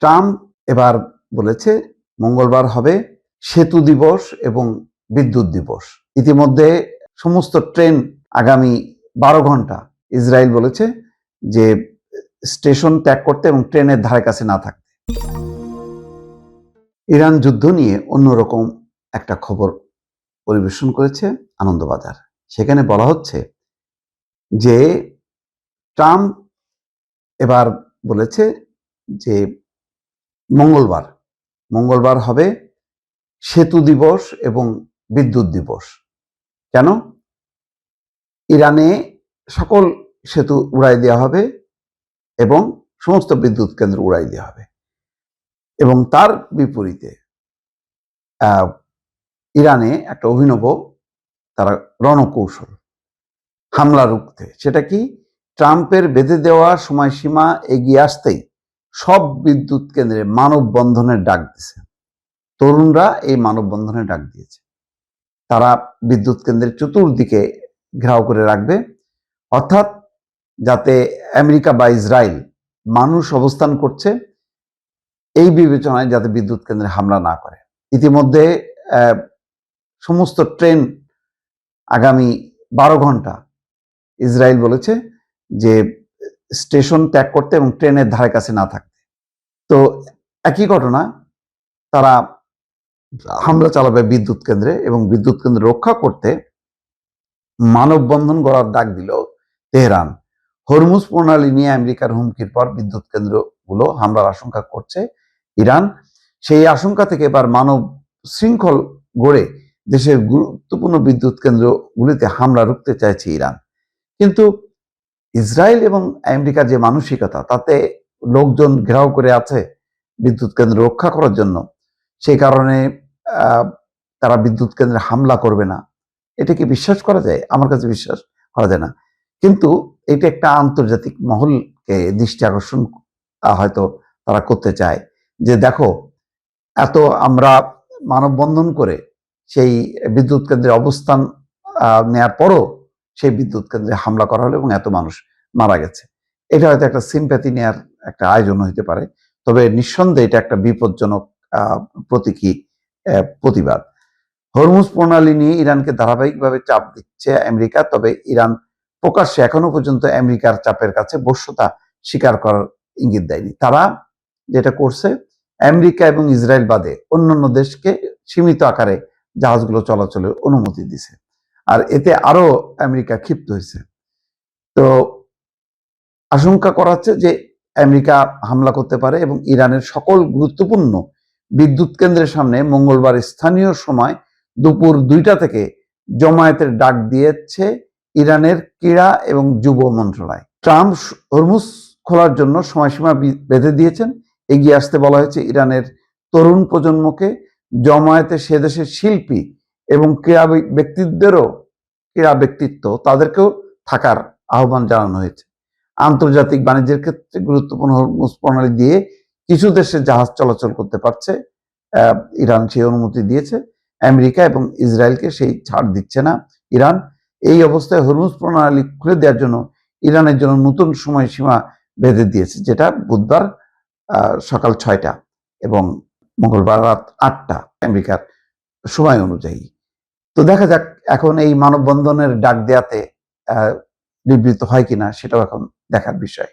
Trump এবার বলেছে মঙ্গলবার হবে সেতু দিবস এবং বিদ্যুৎ দিবস। ইতিমধ্যে সমস্ত ট্রেন আগামী 12 ঘন্টা ইসরায়েল বলেছে যে স্টেশন ত্যাগ করতে এবং ট্রেনের ধারে কাছে না থাকতে। ইরান যুদ্ধ নিয়ে অন্যরকম একটা খবর পরিবেশন করেছে আনন্দবাজার। সেখানে বলা হচ্ছে যে ট্রাম্প এবার বলেছে যে মঙ্গলবার হবে সেতু দিবস এবং বিদ্যুৎ দিবস। কেন? ইরানে সকল সেতু উড়াই দেওয়া হবে এবং সমস্ত বিদ্যুৎ কেন্দ্র উড়াই দেওয়া হবে এবং তার বিপরীতে ইরানে একটা অভিনব তারা রণকৌশল হামলা রুখতে। সেটা কি? ট্রাম্পের বেঁধে দেওয়া সময়সীমা এগিয়ে আসতেই সব বিদ্যুৎ কেন্দ্রে মানববন্ধনের ডাক দিয়েছে। তরুণরা এই মানববন্ধনের ডাক দিয়েছে। তারা বিদ্যুৎ কেন্দ্রের চতুর্দিকে ঘেরাও করে রাখবে, অর্থাৎ যাতে আমেরিকা বা ইসরায়েল মানুষ অবস্থান করছে এই বিবেচনায় যাতে বিদ্যুৎ কেন্দ্রে হামলা না করে। ইতিমধ্যে সমস্ত ট্রেন আগামী 12 ঘন্টা ইসরায়েল বলেছে যে স্টেশন ত্যাগ করতে এবং ট্রেনের ধারে কাছে না থাকতে। তো একই ঘটনা, তারা হামলা চালাবে বিদ্যুৎ কেন্দ্রে এবং বিদ্যুৎ কেন্দ্র রক্ষা করতে মানববন্ধন গড়ার ডাক দিল তেহরান। হরমুজ প্রণালী নিয়ে আমেরিকার হুমকির পর বিদ্যুৎ কেন্দ্রগুলো হামলার আশঙ্কা করছে ইরান। সেই আশঙ্কা থেকে এবার মানব শৃঙ্খল গড়ে দেশের গুরুত্বপূর্ণ বিদ্যুৎ কেন্দ্রগুলিতে হামলা রুখতে চাইছে ইরান। কিন্তু ইসরায়েল এবং আমেরিকার যে মানসিকতা, তাতে লোকজন ঘেরাও করে আছে বিদ্যুৎ কেন্দ্র রক্ষা করার জন্য, সেই কারণে তারা বিদ্যুৎ কেন্দ্রে হামলা করবে না, এটা কি বিশ্বাস করা যায়? আমার কাছে বিশ্বাস করা যায় না। কিন্তু এটা একটা আন্তর্জাতিক মহলকে দৃষ্টি আকর্ষণ হয়তো তারা করতে চায় যে দেখো, এত আমরা মানববন্ধন করে সেই বিদ্যুৎ কেন্দ্রের অবস্থান নেয়ার পরও সেই বিদ্যুৎ কেন্দ্রে হামলা করা হলো এবং এত মানুষ মারা গেছে। এটা হয়তো একটা সিম্প্যাথি নেয়ার একটা আয়োজন হইতে পারে, তবে নিঃসন্দেহে এটা একটা বিপজ্জনক প্রতীকী প্রতিবাদ। হরমুজ প্রণালী নিয়ে ইরানকে ধারাবাহিকভাবে চাপ দিচ্ছে আমেরিকা, তবে ইরান প্রকাশ্যে এখনো পর্যন্ত আমেরিকার চাপের কাছে বশ্যতা স্বীকার করার ইঙ্গিত দেয়নি। তারা যেটা করছে, আমেরিকা এবং ইসরায়েল বাদে অন্যান্য দেশকে সীমিত আকারে জাহাজগুলো চলাচলের অনুমতি দিছে, আর এতে আরো আমেরিকা ক্ষিপ্ত হয়েছে। তো আশঙ্কা করা হচ্ছে যে আমেরিকা হামলা করতে পারে এবং ইরানের সকল গুরুত্বপূর্ণ বিদ্যুৎ কেন্দ্রের সামনে মঙ্গলবার স্থানীয় সময় দুপুর 2টা থেকে জমায়েতের ডাক দিয়েছে ইরানের ক্রীড়া এবং যুব মন্ত্রণালয়। ট্রাম্প হরমুজ খোলার জন্য সময়সীমা বেঁধে দিয়েছেন। এগিয়ে আসতে বলা হয়েছে ইরানের তরুণ প্রজন্মকে, জমায়েতে সে দেশের শিল্পী এবং ক্রীড়া ব্যক্তিত্ব তাদেরকেও থাকার আহ্বান জানানো হয়েছে। আন্তর্জাতিক বাণিজ্যের ক্ষেত্রে গুরুত্বপূর্ণ হরমুজ প্রণালী দিয়ে কিছু দেশে জাহাজ চলাচল করতে পারছে, ইরান সেই অনুমতি দিয়েছে। আমেরিকা এবং ইসরায়েলকে সেই ছাড় দিচ্ছে না ইরান। এই অবস্থায় হরমুজ প্রণালী খুলে দেওয়ার জন্য ইরানের জন্য নতুন সময়সীমা বেঁধে দিয়েছে, যেটা বুধবার সকাল 6টা এবং মঙ্গলবার রাত 8টা আমেরিকার সময় অনুযায়ী। তো দেখা যাক এখন এই মানববন্ধনের ডাক দেয়াতে বিবৃত হয় কিনা, সেটাও এখন দেখার বিষয়।